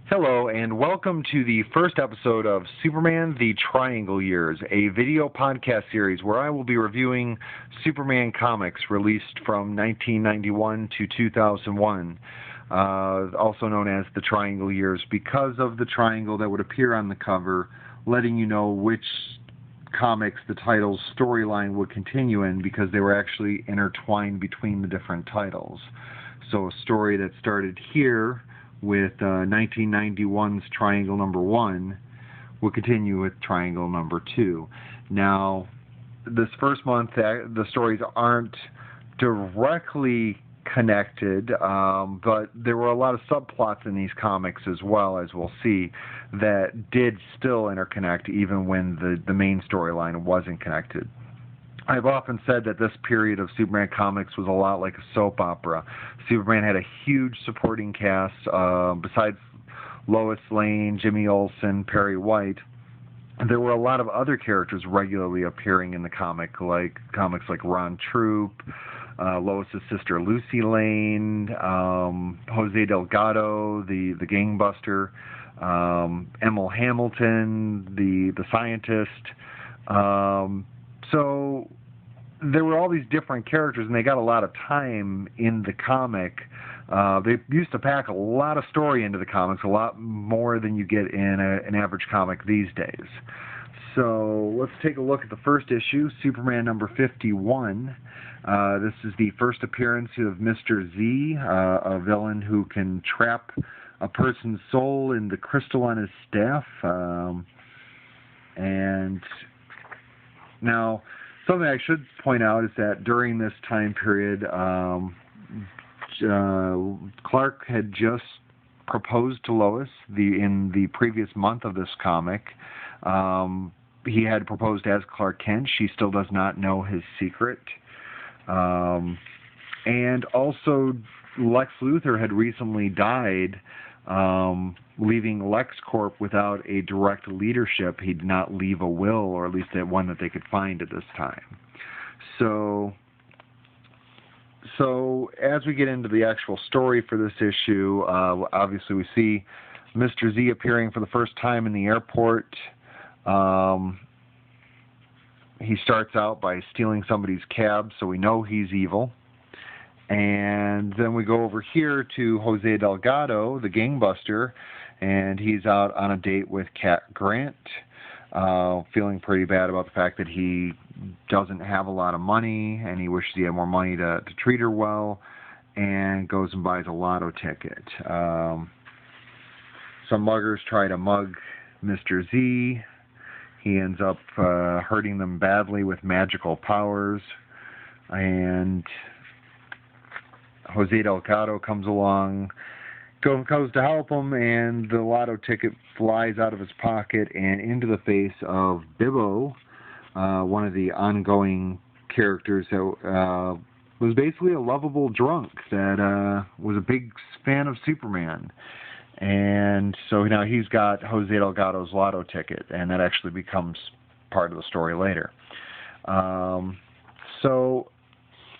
Hello, and welcome to the first episode of Superman the Triangle Years, a video podcast series where I will be reviewing Superman comics released from 1991 to 2001, also known as the Triangle Years, because of the triangle that would appear on the cover, letting you know which comics the title's storyline would continue in, because they were actually intertwined between the different titles. So a story that started here with 1991's Triangle number 1 will continue with Triangle number 2. Now, this first month, the stories aren't directly connected, but there were a lot of subplots in these comics as well, as we'll see, that did still interconnect even when the main storyline wasn't connected. I've often said that this period of Superman comics was a lot like a soap opera. Superman had a huge supporting cast, besides Lois Lane, Jimmy Olsen, Perry White. There were a lot of other characters regularly appearing in the comics like Ron Troop, Lois's sister Lucy Lane, Jose Delgado, the gangbuster, Emil Hamilton, the scientist. So there were all these different characters, and they got a lot of time in the comic. They used to pack a lot of story into the comics, a lot more than you get in an average comic these days. So let's take a look at the first issue, Superman number 51. This is the first appearance of Mr. Z, a villain who can trap a person's soul in the crystal on his staff. And now, something I should point out is that during this time period, Clark had just proposed to Lois in the previous month of this comic. He had proposed as Clark Kent. She still does not know his secret. And also, Lex Luthor had recently died, leaving LexCorp without a direct leadership. He did not leave a will, or at least one that they could find at this time. So as we get into the actual story for this issue, obviously we see Mr. Z appearing for the first time in the airport. He starts out by stealing somebody's cab, so we know he's evil. And then we go over here to Jose Delgado, the gangbuster, and he's out on a date with Cat Grant, feeling pretty bad about the fact that he doesn't have a lot of money, and he wishes he had more money to treat her well, and goes and buys a lotto ticket. Some muggers try to mug Mr. Z. He ends up hurting them badly with magical powers, and Jose Delgado comes along, goes to help him, and the lotto ticket flies out of his pocket and into the face of Bibbo, one of the ongoing characters that was basically a lovable drunk that was a big fan of Superman. And so now he's got Jose Delgado's lotto ticket, and that actually becomes part of the story later. So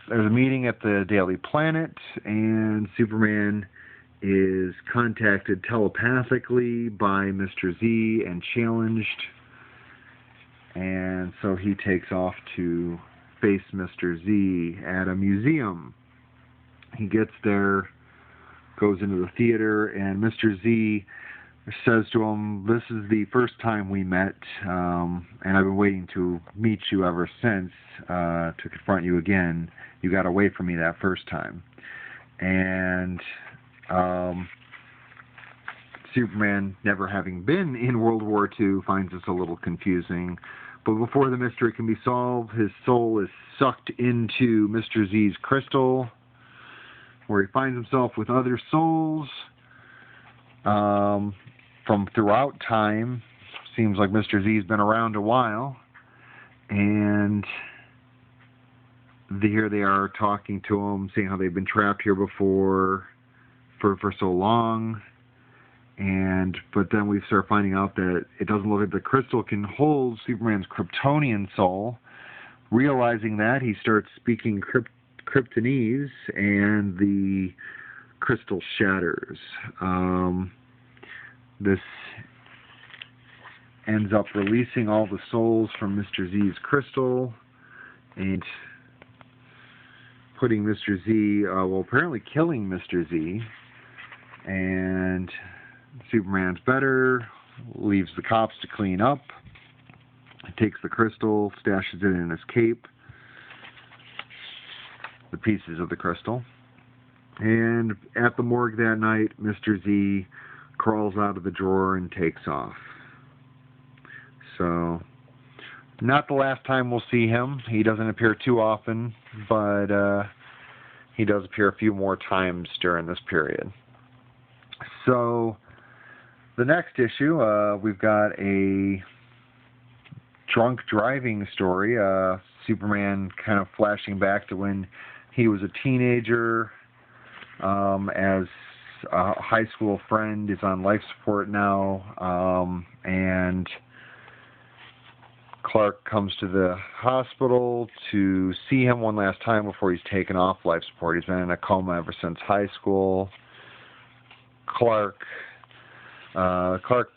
there's a meeting at the Daily Planet, and Superman is contacted telepathically by Mr. Z and challenged, and so he takes off to face Mr. Z at a museum. He gets there, goes into the theater, and Mr. Z says to him, "This is the first time we met, and I've been waiting to meet you ever since, to confront you again. You got away from me that first time." And Superman, never having been in World War II, finds this a little confusing. But before the mystery can be solved, his soul is sucked into Mr. Z's crystal, where he finds himself with other souls from throughout time. Seems like Mr. Z's been around a while. And here they are talking to him, saying how they've been trapped here before for so long. But then we start finding out that it doesn't look like the crystal can hold Superman's Kryptonian soul. Realizing that, he starts speaking Kryptonese, and the crystal shatters. This ends up releasing all the souls from Mr. Z's crystal and putting Mr. Z, apparently killing Mr. Z. And Superman's better, leaves the cops to clean up, takes the crystal, stashes it in his cape, the pieces of the crystal. And at the morgue that night, Mr. Z crawls out of the drawer and takes off. So, not the last time we'll see him. He doesn't appear too often, but he does appear a few more times during this period. So, the next issue, we've got a drunk driving story. Superman kind of flashing back to when he was a teenager, as a high school friend is on life support now, and Clark comes to the hospital to see him one last time before he's taken off life support. He's been in a coma ever since high school. Clark,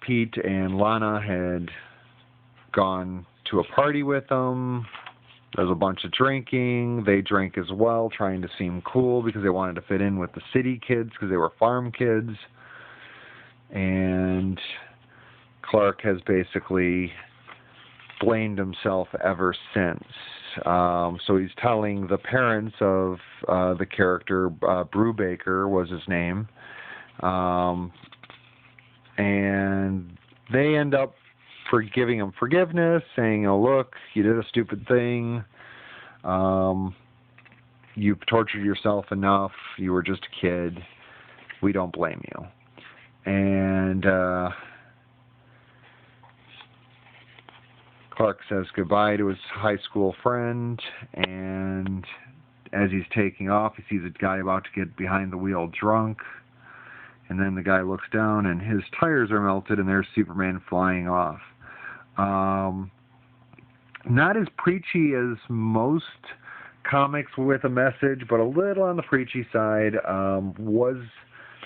Pete, and Lana had gone to a party with him. There was a bunch of drinking. They drank as well, trying to seem cool because they wanted to fit in with the city kids because they were farm kids. And Clark has basically blamed himself ever since. So he's telling the parents of the character, Brubaker was his name, and they end up giving him forgiveness, saying, "Oh, look, you did a stupid thing. You've tortured yourself enough. You were just a kid. We don't blame you." And Clark says goodbye to his high school friend, and as he's taking off, he sees a guy about to get behind the wheel drunk, and then the guy looks down, and his tires are melted, and there's Superman flying off. Not as preachy as most comics with a message, but a little on the preachy side. Was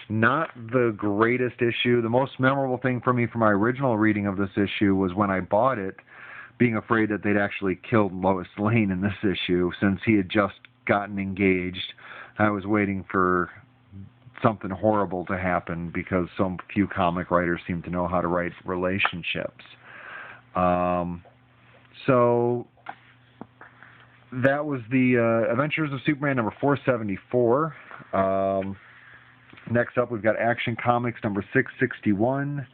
not the greatest issue. The most memorable thing for me from my original reading of this issue was when I bought it, being afraid that they'd actually killed Lois Lane in this issue, since he had just gotten engaged. I was waiting for something horrible to happen because so few comic writers seem to know how to write relationships. So that was the Adventures of Superman number 474. Next up, we've got Action Comics number 661.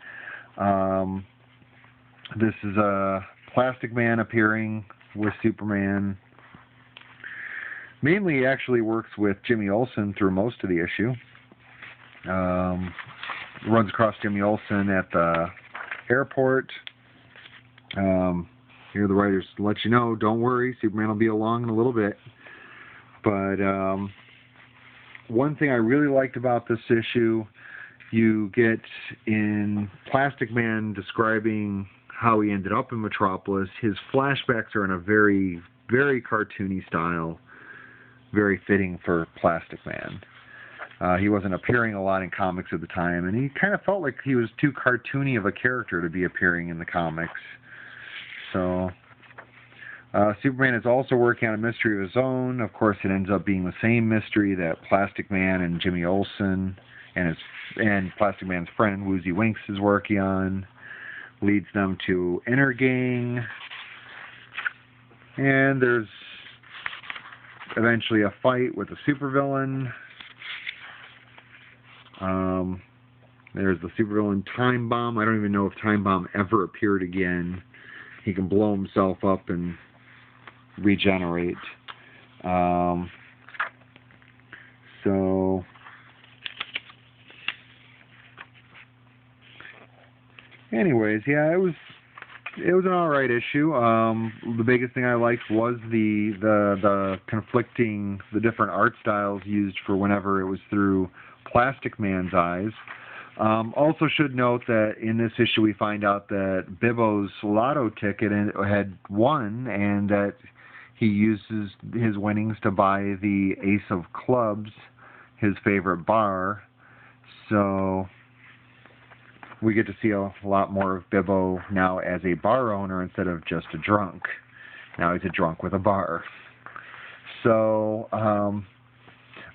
This is a Plastic Man appearing with Superman. Mainly, he actually works with Jimmy Olsen through most of the issue. Runs across Jimmy Olsen at the airport. Here the writers let you know, don't worry, Superman will be along in a little bit. But one thing I really liked about this issue, you get in Plastic Man describing how he ended up in Metropolis. His flashbacks are in a very, very cartoony style, very fitting for Plastic Man. He wasn't appearing a lot in comics at the time, and he kind of felt like he was too cartoony of a character to be appearing in the comics. So, Superman is also working on a mystery of his own. Of course, it ends up being the same mystery that Plastic Man and Jimmy Olsen and Plastic Man's friend Woozy Winks is working on. Leads them to Inner Gang, and there's eventually a fight with a supervillain. There's the supervillain Time Bomb. I don't even know if Time Bomb ever appeared again. He can blow himself up and regenerate. So anyways, yeah, it was an alright issue. The biggest thing I liked was the conflicting, the different art styles used for whenever it was through Plastic Man's eyes. Also should note that in this issue we find out that Bibbo's lotto ticket had won, and that he uses his winnings to buy the Ace of Clubs, his favorite bar. So we get to see a lot more of Bibbo now as a bar owner instead of just a drunk. Now he's a drunk with a bar. So,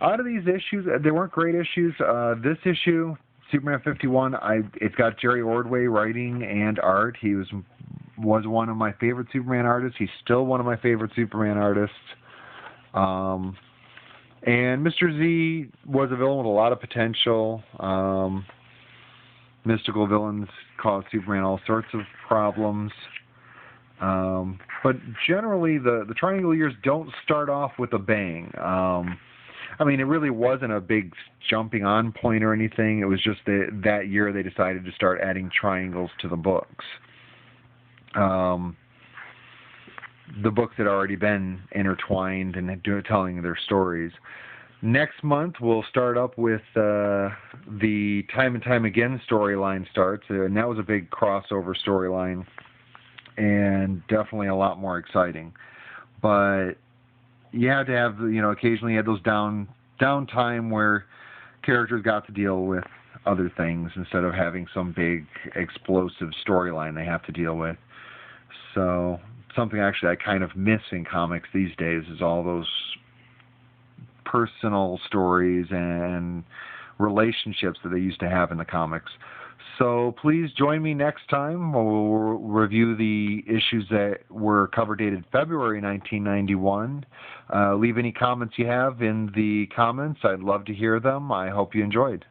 out of these issues, there weren't great issues. This issue, Superman 51, it's got Jerry Ordway writing and art. He was one of my favorite Superman artists. He's still one of my favorite Superman artists. And Mr. Z was a villain with a lot of potential. Mystical villains cause Superman all sorts of problems. But generally, the Triangle Years don't start off with a bang. I mean, it really wasn't a big jumping on point or anything. It was just that year they decided to start adding triangles to the books. The books had already been intertwined and telling their stories. Next month, we'll start up with the Time and Time Again storyline starts, and that was a big crossover storyline, and definitely a lot more exciting. But you had to have, occasionally you had those downtime where characters got to deal with other things instead of having some big explosive storyline they have to deal with. So something actually I kind of miss in comics these days is all those personal stories and relationships that they used to have in the comics. So please join me next time. We'll review the issues that were cover dated February 1991. Leave any comments you have in the comments. I'd love to hear them. I hope you enjoyed.